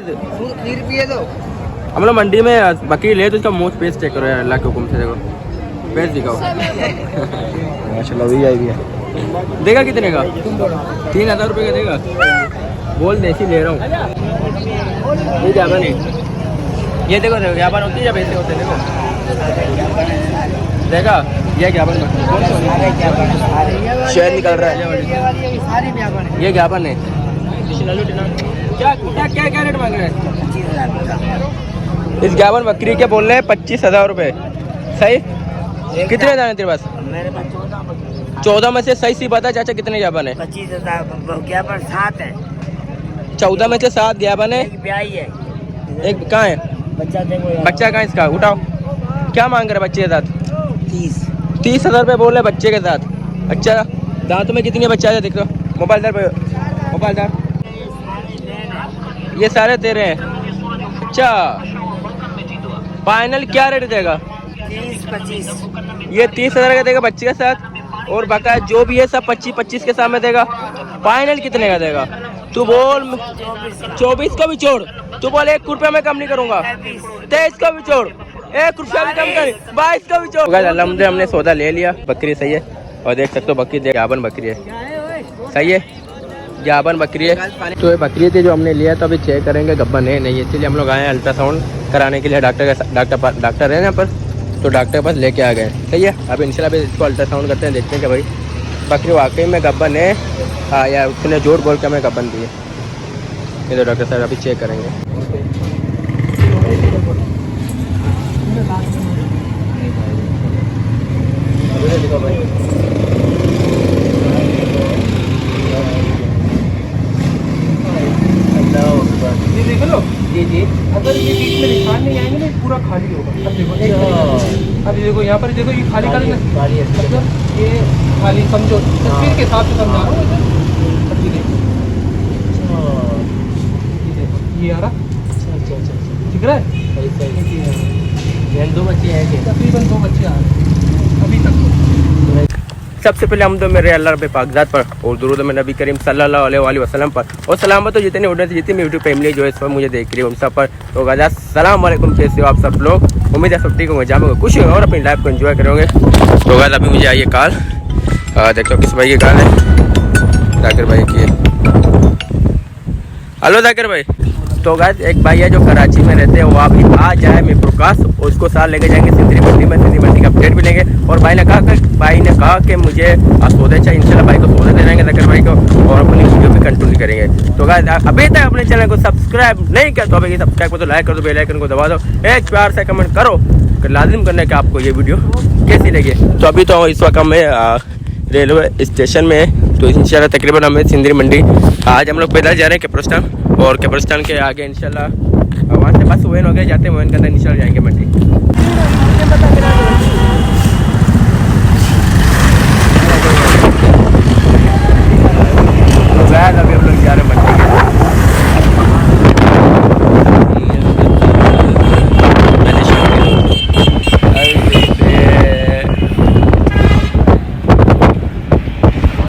रुपये दो। हम लोग मंडी में बकरी ले तो इसका मुंह पेज चेक करो यार, अल्लाह के हुक्म से। देखो पेज दिखाओ। माशाल्लाह वही आई है। देगा कितने का? 3000 रुपये का देगा। बोल देसी ले रहा हूँ। ये ज्ञापन है, ये देखो देखो ज्ञापन होती है या पैसे होते हैं। देखो देखा, ये ज्ञापन शेयर निकल रहा है। ये ज्ञापन है। क्या क्या क्या क्या रेट मांग रहे हैं? इस ज्ञापन बकरी के बोल रहे हैं 25,000 रुपये। सही? कितने दाने तेरे पास? मेरे पास 14 में से सही सी बता चाचा, कितने ज्ञापन है? 25,000 ज्ञापन 7 है। 14 में से 7 ज्ञापन है। एक ब्याही है, एक कहाँ है बच्चा देखो यार। बच्चा? कहाँ इसका? उठाओ। क्या मांग रहे बच्चे के साथ? 30,000 रुपये बोल रहे बच्चे के साथ। अच्छा, दांतों में कितनी बच्चा है? देखो मोबाइल दर, मोबाइल दर। ये सारे तेरे हैं। अच्छा, फाइनल क्या रेट देगा? 30-25। ये 30,000 का देगा बच्चे के साथ, और बकाया जो भी है सब 25-25 के साथ में देगा। फाइनल कितने का देगा? तू बोल। 24 को भी छोड़। तू बोल 1 रुपया मैं कम नहीं करूंगा। 23 को भी छोड़, 1 रुपया भी कम कर। 22 को भी छोड़। अल्हम्दुलिल्लाह हमने सौदा ले लिया। बकरी सही है, और देख सकते हो बकरी ज्ञापन बकरी है। सही है, ज्ञापन बकरी है। तो ये बकरी थी जो हमने लिया, तो अभी चेक करेंगे गब्बन है नहीं, इसलिए हम लोग आए हैं अल्ट्रासाउंड कराने के लिए। डॉक्टर है यहाँ पर, तो डॉक्टर के पास लेके आ गए। सही है, अब इंशाल्लाह अभी इसको अल्ट्रासाउंड करते हैं, देखते हैं कि भाई बकरी वाकई में गब्बन है या उसने झूठ बोल के हमें गब्बन दी है। ये तो डॉक्टर साहब अभी चेक करेंगे। ये देख लो। जी जी, अगर ये बीच में निशान नहीं आएंगे ना, पूरा खाली होगा। अब देखो अभी देखो यहाँ पर, देखो ये खाली खाली मतलब ये खाली समझो, तस्वीर के हिसाब से समझा रहा हूँ। अब ये देखो, ये आ रहा। अच्छा ठीक रहा है। दो बच्चे हैं, तकरीबन 2 बच्चे आ रहे हैं अभी तक। सबसे पहले हम तो मेरे अल्लाह रब्बे पाकज़ात पर और दुरूद में नबी करीम सल्लल्लाहु अलैहि वसल्लम पर, और सलामत हो जितने ऑडियंस जितनी यूट्यूब फैमिली जो है इस पर मुझे देख रही है उन सब पर। तो गाइस अस्सलाम वालेकुम, कैसे हो आप सब लोग? उम्मीद है सब ठीक होंगे, जामोगे, खुश होंगे और अपनी लाइफ को एंजॉय करोगे। तो गाइस अभी मुझे आई है कॉल, देख लो किस भाई की कॉल है। जाकिर भाई की। हेलो जाकिर भाई। तो गाइस एक भाई है जो कराची में रहते हैं, वो अभी आ जाए मैं प्रकाश, उसको साथ लेके जाएंगे सिंदरी मंडी में। सिंदरी मंडी का अपडेट भी लेंगे। और भाई ने कहा कि मुझे सौदे चाहिए। इंशाल्लाह भाई को सौदे दे देंगे जाकिर भाई को, और अपनी वीडियो भी कंटिन्यू करेंगे। तो गाइस अभी तक अपने चैनल को सब्सक्राइब नहीं किया तो अभी सब्सक्राइब कर दो, लाइक कर दो, बेल आइकन को दबा दो, एक प्यार से कमेंट करो कि लाजिम करना है कि आपको ये वीडियो कैसी लगी। तो अभी तो इस वक्त हमें रेलवे स्टेशन में, तो इंशाल्लाह तकरीबन हमें सिंदरी मंडी आज हम लोग पैदल जा रहे हैं कैब्रिस्तान, और कैब्रिस्तान के आगे इंशाल्लाह वहाँ से बस वैन वगैरह जाते हैं, वैन के अंदर इंशाल्लाह जाएंगे मंडी। तो गाइस अभी हम लोग जा रहे हैं मंडी के।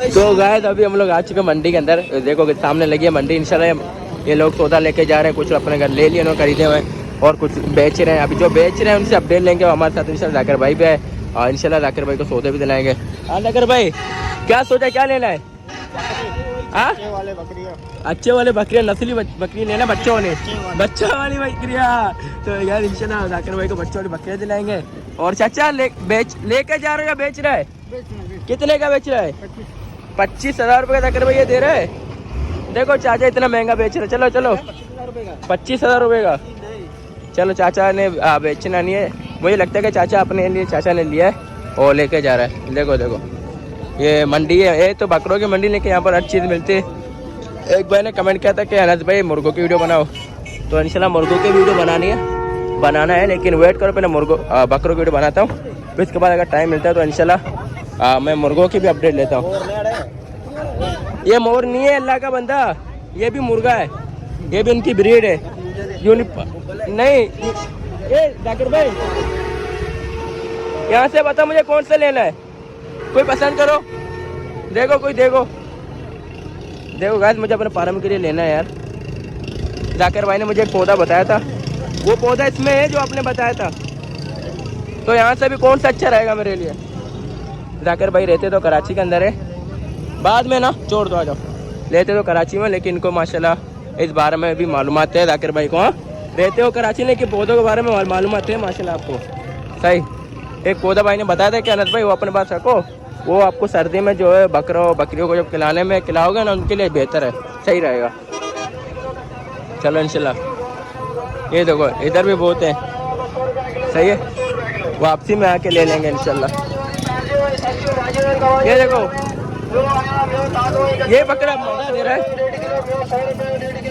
तो गाइस अभी हम लोग आ चुके हैं मंडी के अंदर। देखो कि सामने लगी है मंडी। इंशाल्लाह ये लोग सौदा लेके जा रहे हैं, कुछ अपने घर ले लिए उन्होंने खरीदे हुए, और कुछ बेच रहे हैं। अभी जो बेच रहे हैं उनसे अपडेट लेंगे। हमारे साथ इंशाल्लाह जाकिर भाई भी है, और इंशाल्लाह जाकिर भाई को सौदे भी दिलाएंगे। हाँ जाकिर भाई, क्या सोचा, क्या लेना है? अच्छे वाले बकरियाँ, नस्ली बकरी लेना, बच्चों वाले, बच्चों वाली बकरियाँ। तो यार इंशाल्लाह जाकिर भाई को बच्चों वाली बकरियाँ दिलाएंगे। और चाचा लेके जा रहे हो या बेच रहा है? कितने का बेच रहा है? 25,000 रुपये का जाकिर भाई ये दे रहा है। देखो चाचा इतना महंगा बेच रहे। चलो 25,000 रुपये का। चलो चाचा ने बेचना नहीं है, मुझे लगता है कि चाचा अपने लिए चाचा ने लिया है और लेके जा रहा है। देखो ये मंडी है, ये तो बकरों की मंडी, लेकिन यहाँ पर हर चीज़ मिलती है। एक भाई ने कमेंट किया था कि अनस भाई मुर्गों की वीडियो बनाओ, तो इंशाल्लाह मुर्गों की वीडियो बनाना है, लेकिन वेट करो पहले बकरों की वीडियो बनाता हूँ, फिर इसके बाद अगर टाइम मिलता है तो इंशाल्लाह मैं मुर्गों की भी अपडेट लेता हूँ। ये मोर नहीं है अल्लाह का बंदा, ये भी मुर्गा है, ये भी उनकी ब्रीड है। नहीं ये जाकिर भाई यहाँ से बता मुझे कौन सा लेना है, कोई पसंद करो। देखो गाइस मुझे अपने फार्म के लिए लेना है यार। जाकिर भाई ने मुझे एक पौधा बताया था, वो पौधा इसमें है जो आपने बताया था। तो यहाँ से भी कौन सा अच्छा रहेगा मेरे लिए? जाकिर भाई रहते तो कराची के अंदर है, बाद में ना छोड़ दो आ जाओ, रहते तो कराची में, लेकिन इनको माशाल्लाह इस बारे में भी मालूमात है जाकिर भाई को। हाँ, रहते हो कराची लेकिन पौधों के बारे में मालूमात है माशाल्लाह आपको। सही, एक पौधा भाई ने बताया था कि अनस भाई वो अपने पास रखो, वो आपको सर्दी में जो है बकरियों को जब खिलाने में खिलाओगे ना, उनके लिए बेहतर है, सही रहेगा। चलो इंशाल्लाह। ये देखो इधर भी बहुत है, सही है, वापसी में आके ले लेंगे इंशाल्लाह। ये देखो ये बकरा मजा दे रहा है।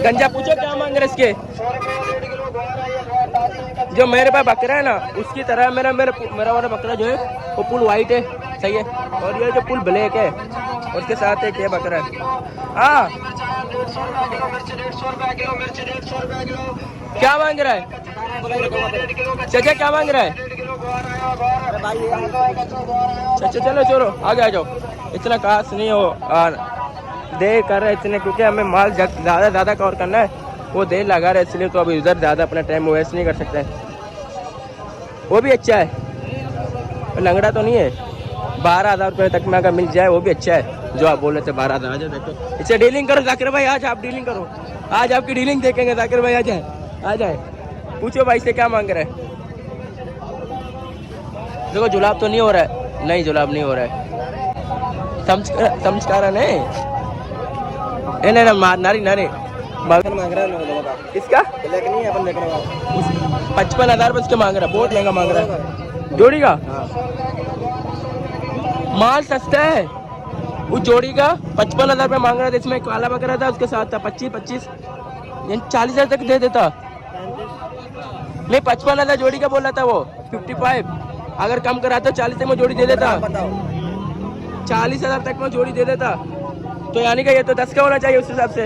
गंजा पूछो क्या मांग रहे इसके? जो मेरे पास बकरा है ना उसकी तरह मेरा वाला बकरा जो है वो फुल वाइट है, सही है, और ये जो फुल ब्लैक है उसके साथ एक ये बकरा है। हाँ क्या मांग रहा है चाचा, क्या मांग रहा है चाचा? चलो चलो आगे आ जाओ, इतना खास नहीं हो देर कर रहे इतने, क्योंकि हमें माल ज़्यादा कवर करना है, वो देर लगा रहे इसलिए, तो अभी उधर ज़्यादा अपना टाइम वेस्ट नहीं कर सकते। वो भी अच्छा है, लंगड़ा तो नहीं है। 12,000 रुपये तक में अगर मिल जाए वो भी अच्छा है, जो आप बोल रहे थे 12,000। आ जाओ देखो, इससे डीलिंग करो जाकिर भाई, आज आप डीलिंग करो, आज आपकी डीलिंग देखेंगे जाकिर भाई। आ जाए पूछो भाई से क्या मांग रहे हैं। देखो जुलाब तो नहीं हो रहा है, नहीं जुलाब नहीं हो रहा है, समझकारा नहीं नारी मांग रहा है किसका? 55,000 रुपये इसके मांग रहा है, बहुत महंगा मांग रहा है जोड़ी का। माल सस्ता है, उस जोड़ी का 55,000 रुपये मांग रहा था। इसमें काला बकरा था, उसके साथ था 25 यानी 40,000 तक दे देता। नहीं 55,000 जोड़ी का बोला था वो, 55 अगर कम करा तो 40 तक में जोड़ी दे देता, 40,000 तक में जोड़ी दे देता। तो यानी कि ये तो 10 का होना चाहिए उस हिसाब से।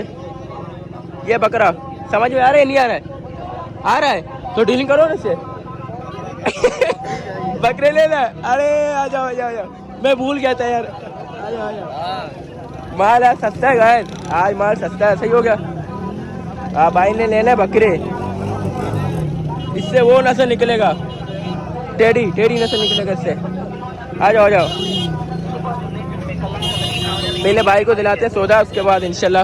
ये बकरा समझ में आ रहा है नहीं आ रहा है? आ रहा है तो डीलिंग करो ना इससे। बकरे ले ले, अरे आ जाओ आ जाओ, मैं भूल गया था यार। आ जाओ माल आज सस्ता है गाय, आज माल सस्ता है, सही हो गया। भाई ने लेना बकरे, इससे वो नस्ल निकलेगा, टेढ़ी नस्ल निकलेगा इससे। आ जाओ पहले भाई को दिलाते हैं सौदा, उसके बाद इंशाल्लाह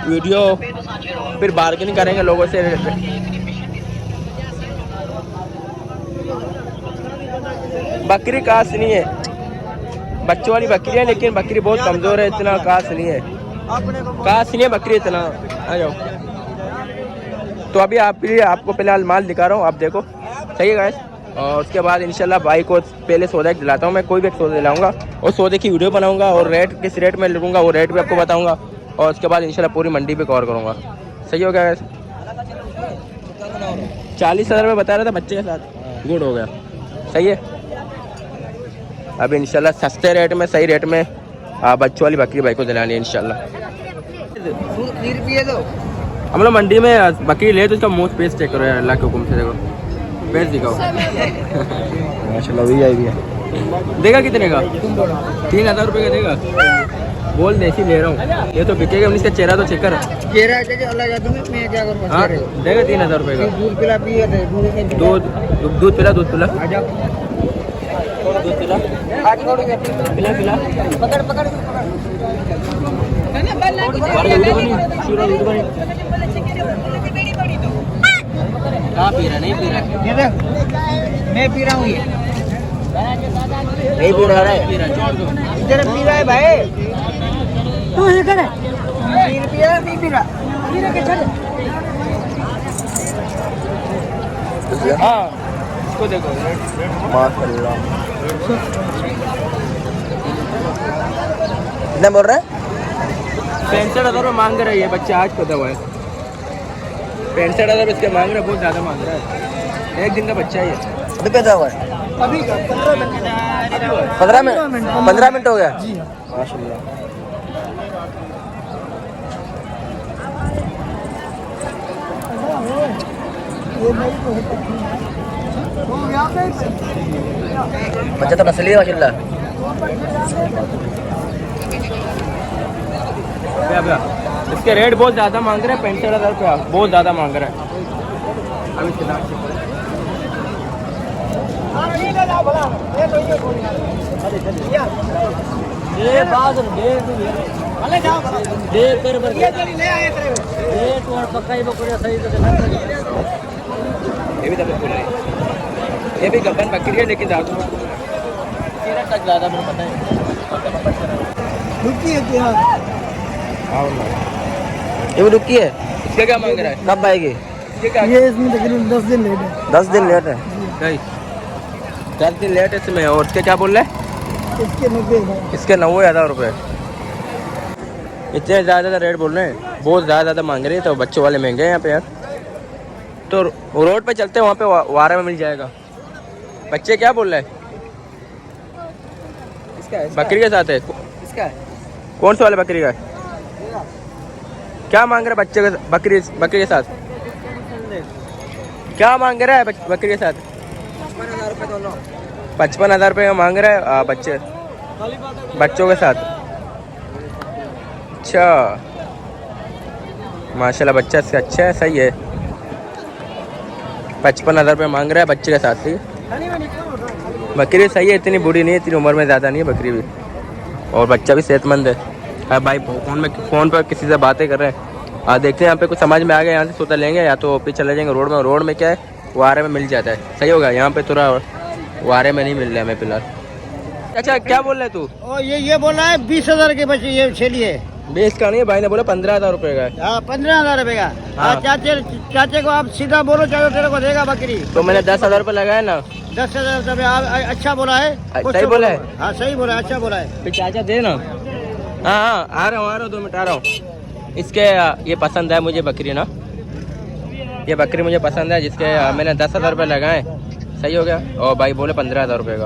वीडियो फिर बार्गेनिंग करेंगे लोगों से। बकरी कास नहीं है, बच्चों वाली बकरी है, लेकिन बकरी बहुत कमजोर है, इतना कास नहीं है बकरी इतना। आ जाओ। तो अभी आपको फिलहाल माल दिखा रहा हूँ, आप देखो, सही है गाइस। और उसके बाद इंशाल्लाह भाई को पहले सौदा दिलाता हूँ, मैं कोई भी एक सौदा दिलाऊंगा और सौदे की वीडियो बनाऊंगा और रेट किस रेट में लूँगा वो रेट भी आपको बताऊंगा, और उसके बाद इंशाल्लाह पूरी मंडी पे कवर करूँगा। सही हो गया गाइस। 40,000 रुपये बता रहा था बच्चे के साथ, गुड हो गया, सही है। अब इंशाल्लाह सस्ते रेट में सही रेट में बच्चों वाली बकरी भाई को दिलानी है इंशाल्लाह। हम लोग मंडी में बकरी ले तो उसका मुँह पेस्ट चेक करो यार, अल्लाह के हुक्म से। देखो पेस्ट दिखाओ माशाल्लाह, भी आई भी है। देगा कितने का? 3,000 रुपये का देगा। बोल देसी ले रहा हूँ, ये तो बिकेगा। इसका चेहरा तो चेक कर, चेहरा अलग। हाँ देगा 3,000 रुपये का। दूध पिला दूध पिला दूध पिला पकड़ कहाँ पी रहा? नहीं पी रहा, मैं पी रहा हूँ, ये नहीं पी रहा है, इधर पी रहा है भाई, तू ये करे नहीं पी रहा। हाँ इसको देखो माशाल्लाह, कितना बोल रहा है? 65,000 रुपये मांग रहा है ये बच्चा, आज को दवा है 65,000 इसके मांग रहे, बहुत ज़्यादा मांग रहा है। एक दिन का बच्चा है ये। अभी पैदा हुआ है? अभी 15 मिनट हो गया माशाल्लाह। बच्चा तो नस्ली है माशाल्लाह। क्या इसके रेट बहुत ज़्यादा मांग रहे हैं, 65,000 रुपया बहुत ज़्यादा मांग रहे हैं। अब इसके दाम चेक करो। ये बात दे कर बर ये तो पक्का ही बकरिया सही तो ये भी दबे बोल रहे हैं, ये भी गब्बन बकरी है लेकिन ज़्यादा तक ज़्यादा मुझे पता है। रुकी है क्या? हाँ ये भी रुकी है। इसका क्या मांग रहा है, कब आएगी? ये इसमें तकरीबन 10 दिन लेट है। 10 दिन लेट है, नहीं 10 दिन लेट है इसमें। और इसके क्या बोल रहे हैं? इसके 90,000। इसके 90,000 रुपये। इतने ज़्यादा रेट बोल रहे हैं, बहुत ज़्यादा मांग रहे हैं। तो बच्चों वाले महंगे हैं यहाँ पे यार। तो रोड पे चलते हैं, वहाँ पे वारे में मिल जाएगा। बच्चे क्या बोल रहे हैं? बकरी के साथ है। इसका है कौन से वाले बकरी का है? क्या मांग रहे बच्चे के बकरी के साथ? क्या मांग रहा है बकरी के साथ? 55,000 रुपये दोनों। 55,000 रुपये का मांग रहा है बच्चे बच्चों के साथ। अच्छा माशाल्लाह बच्चा इसका अच्छा है, सही है। 55,000 रुपये मांग रहा है बच्चे के साथ। सही बकरी सही है, इतनी बूढ़ी नहीं है, इतनी उम्र में ज़्यादा नहीं है बकरी भी। और बच्चा भी सेहतमंद है। भाई फ़ोन पर किसी से बातें कर रहे हैं। देखते हैं यहाँ पे कुछ समझ में आ गया, यहाँ से सोता लेंगे या तो फिर चले जाएंगे रोड में। रोड में क्या है, वारे में मिल जाता है। सही होगा, यहाँ पे थोड़ा वारे में नहीं मिल रहा है हमें फिलहाल। अच्छा क्या बोल रहे तू? ये बोल रहा है 20,000 के बच्चे ये छेली है। 20 का नहीं है, भाई ने बोला 15,000 रुपये का है। हाँ 15,000 रुपये का। हाँ। चाचे को आप सीधा बोलो, चाहे तेरे को देगा बकरी। तो मैंने 10,000 रुपये लगाया ना। 10,000 रुपये अच्छा बोला है। सही बोला है? हाँ सही बोला, अच्छा बोला है। फिर चाचा दे ना। हाँ आ रहा हूँ 2 मिनट आ रहा हूँ। इसके ये पसंद है मुझे बकरी ना, ये बकरी मुझे पसंद है, जिसके मैंने 10,000 रुपये लगाए। सही हो गया। और भाई बोले 15,000 रुपये का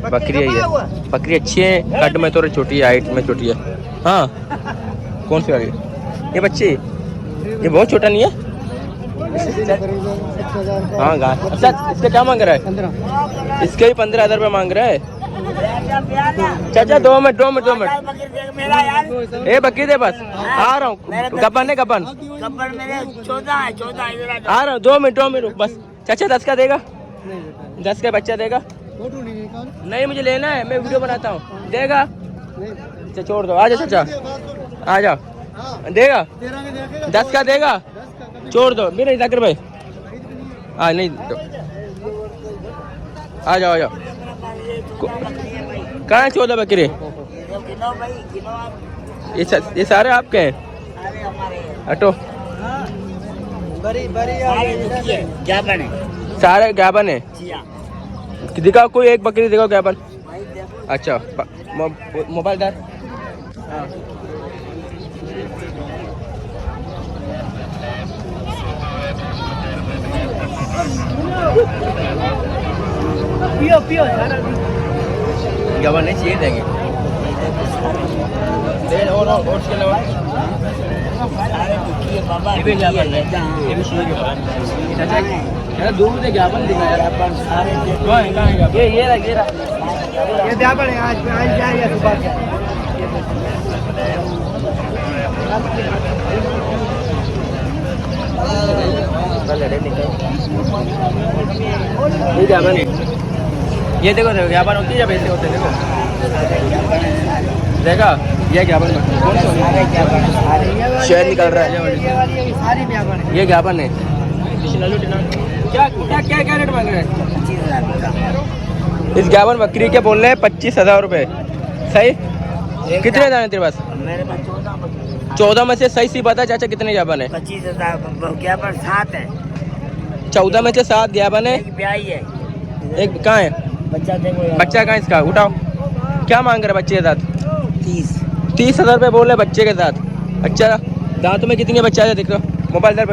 बकरी है। ये बकरी अच्छी है, कट में थोड़ी छोटी है, हाइट में छोटी है। हाँ कौन सी वाली? ये बच्ची, ये बहुत छोटा नहीं है। हाँ अच्छा इसका क्या मांग रहा है? 15। इसके भी 15,000 रुपये मांग रहा है। चाचा 2 मिनट ए बकरी दे बस, आ रहा हूँ। गब्बन है गब्बन, मेरे 14 है 14। आ रहा हूँ 2 मिनट बस। चाचा 10 का देगा? 10 का बच्चा देगा? नहीं मुझे लेना है, मैं वीडियो बनाता हूँ। देगा? अच्छा छोड़ दो, आ जाओ चाचा, आ जाओ। देगा? 10 का देगा? छोड़ दो मेरे जाकिर भाई। नहीं आ जाओ आ जाओ। कहाँ है 14 बकरे? ये सारे आपके हैं? हटो, सारे ज्ञापन है। दिखाओ कोई एक बकरी दिखाओ ज्ञापन। अच्छा मोबाइल दार। पियो ज्ञापन नहीं चाहिए, देंगे। और उसके अलावा ये भी ज्ञापन है, ये भी चाहिए। दूर से ज्ञापन दिखाया। ये ज्ञापन है, आज जाएगा सुबह से। ये ज्ञापन है। ये देखो ज्ञापन होती है जब ऐसे होते हैं। देखो देखा, ये ज्ञापन शेयर निकल रहा है। ये ज्ञापन है। क्या क्या क्या क्या रेट मांग रहे हैं? इस ज्ञापन बकरी के बोल रहे हैं 25,000 रुपये। सही? कितने दाने तेरे पास? 14 में से सही सी बता चाचा, कितने ज्ञापन है? 25,000 ज्ञापन 7 है। 14 में से 7 ज्ञापन है। एक कहाँ है बच्चा? कहाँ इसका? उठाओ। क्या मांग रहे बच्चे के साथ? 30,000 रुपये बोल रहे बच्चे के साथ। अच्छा दांतों में कितनी बच्चा है देख लो। मोबाइल दार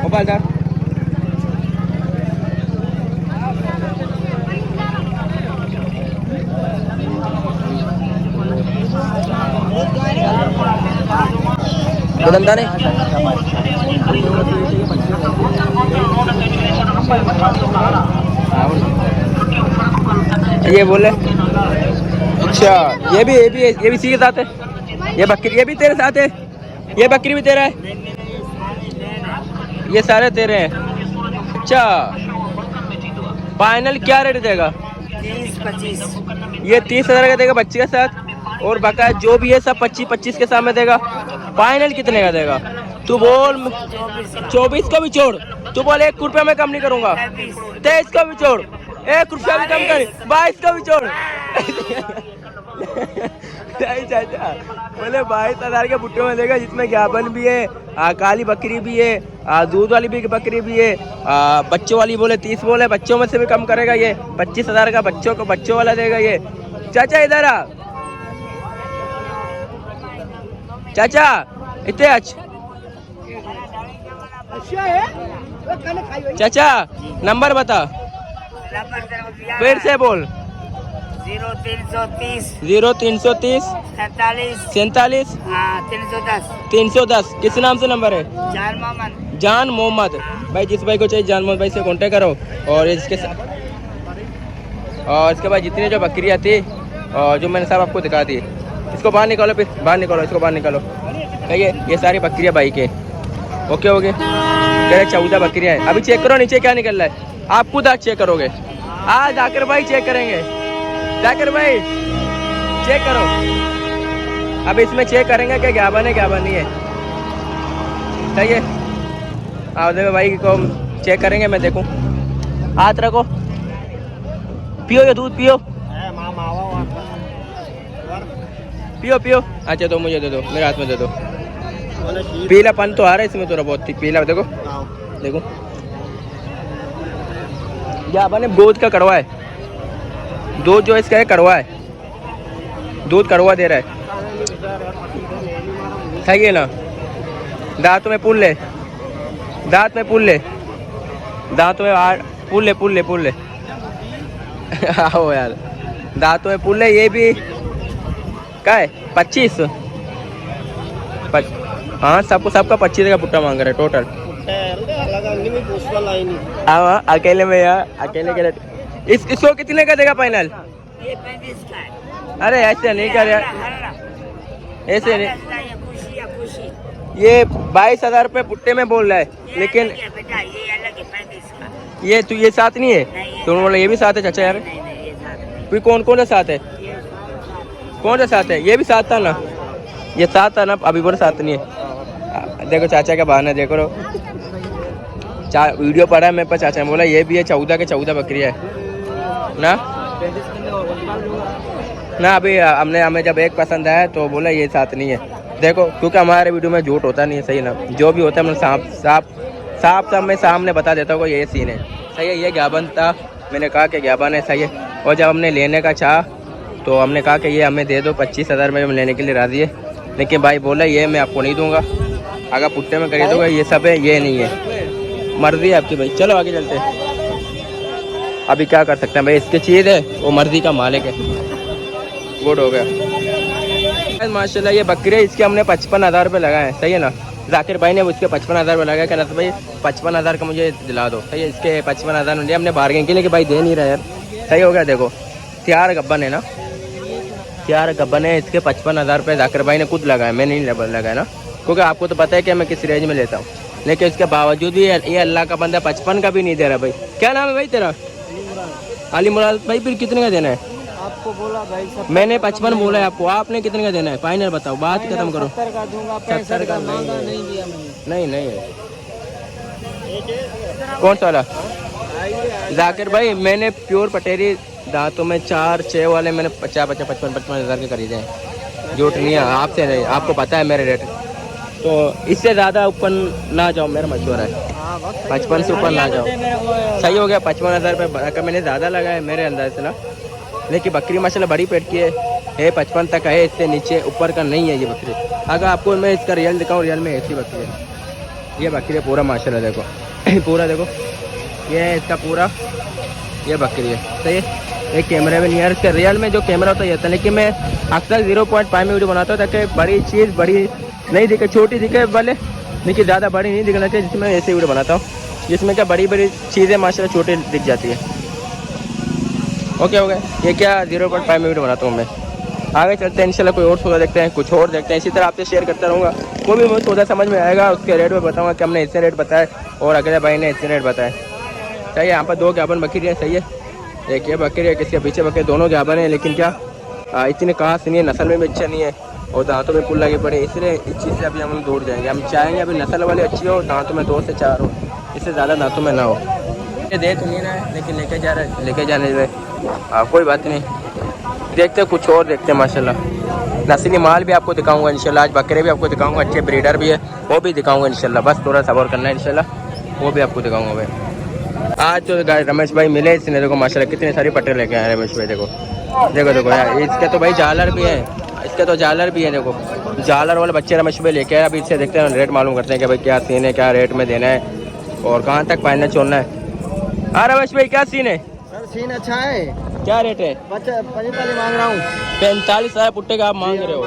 मोबाइल दार। नहीं ये बोले। अच्छा ये भी इसी के साथ है। ये बकरी ये भी तेरे साथ है? ये बकरी भी तेरा है? ये सारे तेरे हैं? अच्छा, फाइनल क्या रेट देगा? 30-25। ये 30,000 का देगा बच्चे के साथ, और बका जो भी है सब 25-25 के सामने देगा। फाइनल कितने का देगा? तू बोल। 24 का भी छोड़, तू बोल 1 रुपया में कम नहीं करूंगा। 23 का भी छोड़, 1 रुपया भी कम कर। 22 का भी छोड़। नहीं चाचा, बोले 22,000 के बुट्टे में देगा, जिसमें ज्ञापन भी है, काली बकरी भी है, दूध वाली भी बकरी भी है, बच्चों वाली बोले 30 बोले, बच्चों में से भी कम करेगा ये। 25,000 का बच्चों वाला देगा ये। चाचा इधर आ चाचा, इतने अच्छा चाचा, नंबर बता फिर से बोल। 0330 0330 47 47 310। 310। किस नाम से नंबर है? जान मोहम्मद। जान मोहम्मद भाई, जिस भाई को चाहिए जान मोहम्मद भाई से कांटेक्ट करो। और इसके साथ और इसके बाद जितनी जो बकरियाँ थी और जो मैंने सब आपको दिखा दी, इसको बाहर निकालो, फिर बाहर निकालो, इसको बाहर निकालो। ये सारी बकरियाँ भाई के ओके हो गए। कह रहे 14 बकरियाँ हैं। अभी चेक करो नीचे क्या निकल रहा है, आप खुद आज चेक करोगे। आज जाकिर भाई चेक करेंगे, जाकिर भाई चेक करो। अब इसमें चेक करेंगे क्या ज्ञापन है क्या नहीं है। सही है, आओ देखो भाई को चेक करेंगे, मैं देखूं। हाथ रखो, पियो ये दूध, पियो पियो पियो। अच्छा तो मुझे दे दो, मेरे हाथ में दे दो। पीलापन तो आ रहा है इसमें थोड़ा बहुत, पीला देखो देखो। ज्ञापन है दूध का कड़वा है, दूध जो इसका है कड़वा है, दूध कड़वा दे रहा है। सही है ना? दांतों में पुल ले, दांत में पुल ले, दांतों में पुल ले आओ यार, दांतों में पुल ले। ये भी क्या है? 25। हाँ, सबका 25 का पुट्टा मांग रहा है टोटल। हाँ अकेले में यार, अकेले के इसको कितने का देगा फाइनल? ये 35 का है। अरे ऐसे नहीं कर यार, ऐसे नहीं। खुशी ये 22,000 रुपये पुट्टे में बोल रहा है, लेकिन बेटा ये अलग है 35 का। ये तू ये साथ नहीं है? तुम बोले ये भी साथ है चाचा यार। नहीं ये साथ नहीं। फिर कौन सा साथ है? कौन सा साथ है? ये भी साथ था ना, ये साथ था ना, अभी बोले साथ नहीं है। देखो चाचा का बहाना देखो। वीडियो पढ़ा है मेरे पास, चाचा ने बोला ये भी है 14 के 14 बकरियाँ है ना। अभी हमें जब एक पसंद आया तो बोला ये साथ नहीं है। देखो क्योंकि हमारे वीडियो में झूठ होता नहीं है, सही ना? जो भी होता है मैं साफ मैं सामने बता देता हूँ ये सीन है। सही है, ये ज्ञापन था, मैंने कहा कि ज्ञापन है। सही है। और जब हमने लेने का चाहा तो हमने कहा कि ये हमें दे दो 25,000 में, हम लेने के लिए राजी है। लेकिन भाई बोला ये मैं आपको नहीं दूंगा, अगर पुट्टे में खरीदोगे ये सब है, ये नहीं है, मर्जी है आपकी भाई। चलो आगे चलते हैं। अभी क्या कर सकते हैं भाई, इसकी चीज़ है, वो मर्जी का मालिक है। गुड हो गया माशाल्लाह। ये बकरे इसके हमने 55,000 रुपये लगाए हैं। सही है ना? जाकिर भाई ने उसके 55,000 रुपये लगाया, कहना था भाई 55,000 का मुझे दिला दो। सही है, इसके 55,000 में हमने बार्गेन के लिए कि भाई दे नहीं रहा यार। सही हो गया। देखो तैयार गब्बन है ना, तैयार गब्बन है। इसके 55,000 रुपये जाकिर भाई ने खुद लगाया, मैं नहीं लगाया ना, क्योंकि आपको तो पता है कि मैं किस रेंज में लेता हूँ। लेकिन इसके बावजूद भी ये अल्लाह का बंदा 55 का भी नहीं दे रहा भाई। क्या नाम है भाई तेरा? अली मुराद भाई। फिर कितने का देना है आपको? बोला भाई सब मैंने 55 बोला है आपको, आपने कितने का देना है? फाइनल बताओ, बात खत्म करो। 70 का दूंगा, 65 का मांगा नहीं दिया मैंने। नहीं है। कौन सा वाला? जाकिर भाई मैंने प्योर पटेरी दांतों में 4-6 वाले मैंने 55,000 के खरीदे हैं, झूठ नहीं है। आपसे नहीं, आपको पता है मेरे रेट, तो इससे ज़्यादा ऊपर ना जाओ, मेरा मशवरा है। 55 से ऊपर ना जाओ। सही हो गया। 55,000 रुपये मैंने ज़्यादा लगाया मेरे अंदाज से ना। लेकिन बकरी माशाल्लाह बड़ी पेट की है 55 तक है, इससे नीचे ऊपर का नहीं है ये बकरी। अगर आपको मैं इसका रियल दिखाऊँ, रियल में ऐसी बकरी है ये बकरी है पूरा माशाल्लाह। देखो पूरा देखो, ये है इसका पूरा, ये बकरी है। सही है। एक कैमरे में नहीं है, इसका रियल में जो कैमरा होता है ये था। लेकिन मैं अक्सर 0.5 में वीडियो बनाता हूँ ताकि बड़ी चीज़ बड़ी नहीं दिखे, छोटी दिखे वाले, लेकिन ज़्यादा बड़ी नहीं दिखना चाहिए, जिसमें ऐसे वीडियो बनाता हूँ जिसमें क्या बड़ी बड़ी चीज़ें माशाल्लाह छोटी दिख जाती है। ओके हो गया। ये क्या 0.5 में वीडियो बनाता हूँ मैं। आगे चलते हैं इंशाल्लाह, कोई और सोचा देखते हैं, कुछ और देखते हैं। इसी तरह आपसे शेयर करता रहूँगा। कोई भी मुझे सौदा समझ में आएगा उसके रेट में बताऊँगा कि हमने इतने रेट बताए और अगले भाई ने इतने रेट बताए। सही है, यहाँ पर 2 गाभन बकरी है। सही है, एक ये बकरी है, किसके पीछे बकरी, दोनों गाभन है, लेकिन क्या इतनी कहाँ से नहीं है, नस्ल में भी अच्छा नहीं है और दांतों में पुल लगे पड़े, इसलिए इस चीज़ से अभी हम दूर जाएंगे। हम चाहेंगे अभी नस्ल वाली अच्छी हो, दांतों में 2 से 4 हो, इससे ज़्यादा दांतों में ना हो। ये दे तो नहीं रहा है लेकिन लेके जाने में कोई बात नहीं, देखते कुछ और देखते हैं। माशाल्लाह नस्ली माल भी आपको दिखाऊंगा इंशाल्लाह, आज बकरे भी आपको दिखाऊंगा, अच्छे ब्रीडर भी है वो भी दिखाऊंगा इंशाल्लाह। बस थोड़ा सब्र करना है इंशाल्लाह, वो भी आपको दिखाऊंगा भाई। आज तो रमेश भाई मिले, इसने देखो माशाल्लाह कितनी सारी पट्टे लेके आए रमेश भाई। देखो देखो देखो यार, इसके तो भाई झालर भी है, इसके तो झालर भी है। देखो झालर वाले बच्चे रमेश भाई लेके आए। अभी इससे देखते हैं, रेट मालूम करते हैं कि भाई क्या सीन है, क्या रेट में देना है और कहाँ तक फाइनल छोड़ना है। हाँ रमेश भाई क्या सीन है? सर सीन अच्छा है। क्या रेट है? 45 मांग रहा हूँ। 45,000 पुट्टे का आप मांग रहे हो?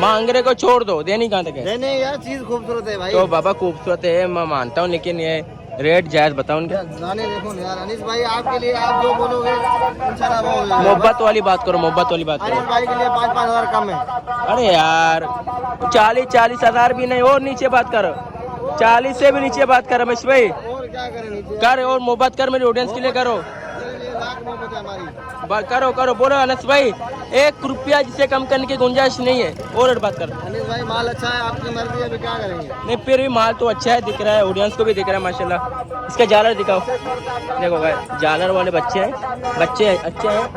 मांग रहे को छोड़ दो, देनी कहाँ तक है? नहीं यार, चीज खूबसूरत है भाई। तो बाबा खूबसूरत है मैं मानता हूँ, लेकिन ये रेट जायज बताओ उनके। जाने देखो यार अनीस भाई, आपके लिए आप जो बोलोगे इंशाल्लाह वो होगा। मोहब्बत वाली बात करो, मोहब्बत वाली बात अनीस करो। भाई के लिए 5-5 हज़ार कम है। अरे यार 40 हज़ार भी नहीं, और नीचे बात करो, 40 से भी नीचे बात कर रमेश भाई। और क्या करें नीचे कर और मोहब्बत कर, मेरी ऑडियंस के लिए करो। मेरे लिए लाख मोहब्बत है हमारी। करो करो, बोलो अनस भाई, 1 रुपया जिसे कम करने की गुंजाइश नहीं है। और बात कर अनीस भाई, माल अच्छा है, आपकी मर्जी है, अभी क्या करेंगे। नहीं, फिर भी माल तो अच्छा है, दिख रहा है, ऑडियंस को भी दिख रहा है माशाल्लाह। इसका झालर दिखाओ, देखो भाई झालर वाले बच्चे हैं, बच्चे अच्छे हैं,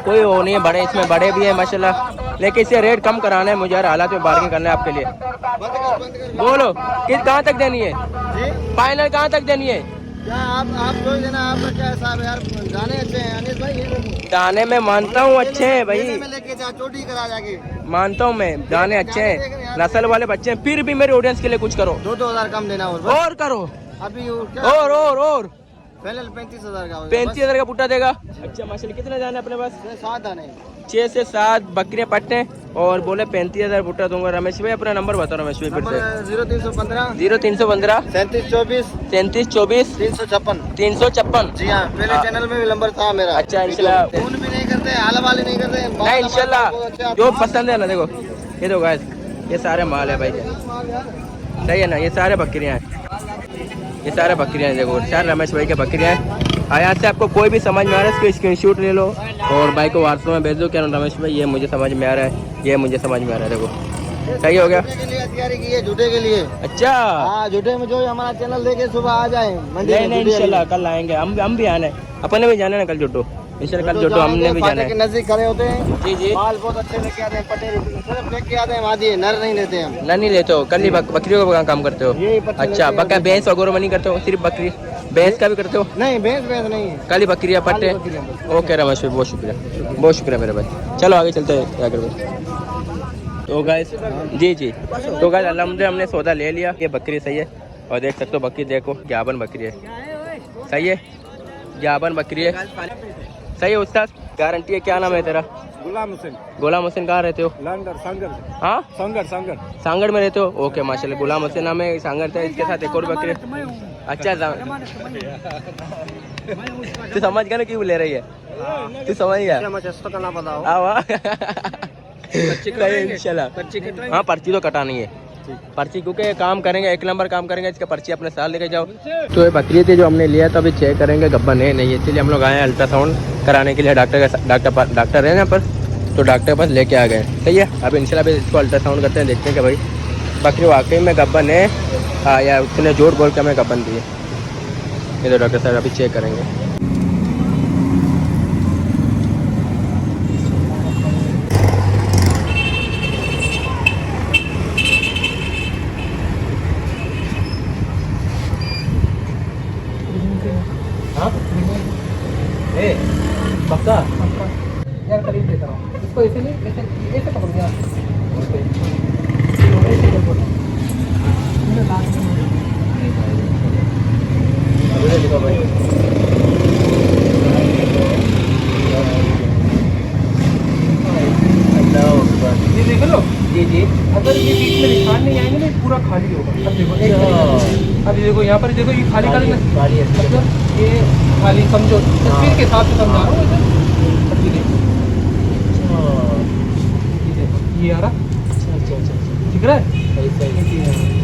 कोई वो नहीं है, बड़े इसमें बड़े भी है माशाल्लाह, लेकिन इसे रेट कम कराना है मुझे, यार हालात में बार्गेनिंग करना है आपके लिए। बंद कर। बोलो किस कहाँ तक देनी है, जी फाइनल कहाँ तक देनी है? क्या आप सोच देना, आपका क्या हिसाब है यार। गाने अच्छे हैं अनीस भाई, ये दाने में मानता हूँ अच्छे हैं भाई, में लेके जा, चोटी करा जाके। मानता हूँ मैं, दाने अच्छे हैं, नस्ल वाले बच्चे हैं, फिर भी मेरे ऑडियंस के लिए कुछ करो। 2-2 हज़ार कम देना और करो, अभी और पहले 35,000 का 35,000 का पुट्टा देगा। अच्छा माशाल्लाह, कितने जाने अपने पास? 7 आने 6 से 7 बकरियां पट्टे और बोले 35,000 पुट्टा दूंगा। रमेश भाई अपना नंबर बताओ रमेश भाई फिर से। 0315 0315 3724 3724 356। जी हाँ, पहले चैनल में भी नंबर था मेरा। अच्छा इंशाल्लाह, फोन भी नहीं करते, हाल वाले नहीं करते। नहीं इंशाल्लाह जो पसंद है ना। देखो ये दो गाइस, ये सारे माल है भाई, सही है ना, ये सारे बकरियां हैं, ये सारे बकरियां हैं। देखो चार रमेश भाई के बकरियां हैं। यहाँ से आपको कोई भी समझ में आ रहा है, इसको स्क्रीनशॉट ले लो और भाई को व्हाट्सएप में भेज दो, क्या रमेश भाई ये मुझे समझ में आ रहा है, ये मुझे समझ में आ रहा है। देखो सही हो गया। झूठे के लिए तैयारी की है, झूठे के लिए। अच्छा हाँ, झूठे में जो हमारा चैनल देखे सुबह आ जाए मंडी में। नहीं इंशाल्लाह कल आएंगे, हम भी आने, अपने भी जाना है कल जुटो, इंशाल्लाह कल जुटो हमने भी जाना है। नजदीक खड़े होते हैं। जी जी, माल बहुत अच्छे लेके आते हैं, पटेल सिर्फ लेके आते हैं, मादी नर नहीं लेते हम। ना नहीं लेते हो, कल ही बकरियों का काम करते हो? यही पट्टे अच्छा, लेते हैं। बकरा भैंस वगैरह में नहीं करते हो, सिर्फ बकरी भैंस का भी करते हो? नहीं, भैंस नहीं है, खाली बकरियाँ पट्टे। खाली बकरियाँ बस। ओके रमेश भाई, बहुत शुक्रिया मेरे भाई। चलो आगे चलते हैं आगे भाई। तो गाइस जी जी, तो गाइस अल्हम्दुलिल्लाह हमने सौदा ले लिया। ये बकरी सही है और देख सकते हो बकरी, देखो गाबन बकरी है, सही है, गाबन बकरी है, सही है उस्ताद, गारंटी है। क्या नाम है तेरा? गुलाम हुसैन। गुलाम हुसैन, कहाँ रहते हो? सांगर। हाँ सांगर सांगड़ में रहते हो? ओके माशाल्लाह, गुलाम हुसैन नाम है, सांगड़ था, इसके साथ एक और बकरी। अच्छा तू समझ गया ना क्यों ले रही है, तू समझ गया? इंशाल्लाह हाँ, पर्ची तो कटानी है, पर्ची क्योंकि काम करेंगे, 1 नंबर काम करेंगे, इसका पर्ची अपने साथ लेके जाओ। तो ये बकरी थी जो हमने लिया था, अभी चेक करेंगे गब्बन है नहीं, इसीलिए हम लोग आए हैं अल्ट्रासाउंड कराने के लिए। डॉक्टर है यहाँ पर, तो डॉक्टर के पास लेके आ गए, सही है। अब इंशाल्लाह अभी इसको अल्ट्रासाउंड करते हैं, देखते हैं कि भाई बकरी वाकई में गब्बन है या उसने झूठ बोल के हमें गब्बन दी है। ये तो डॉक्टर साहब अभी चेक करेंगे। पक्का यार खरीद देता हूँ इसको, ऐसे नहीं, ऐसे पकड़ गया। ये देख लो। जी जी, अगर ये बीच में निशान नहीं आएंगे ना, पूरा खाली होगा। अब देखो, अभी देखो यहाँ पर, देखो ये खाली खाली मतलब ये खाली, समझो तस्वीर के हिसाब से समझा रहा हूँ। ये आ रहा, दिख रहा है? सही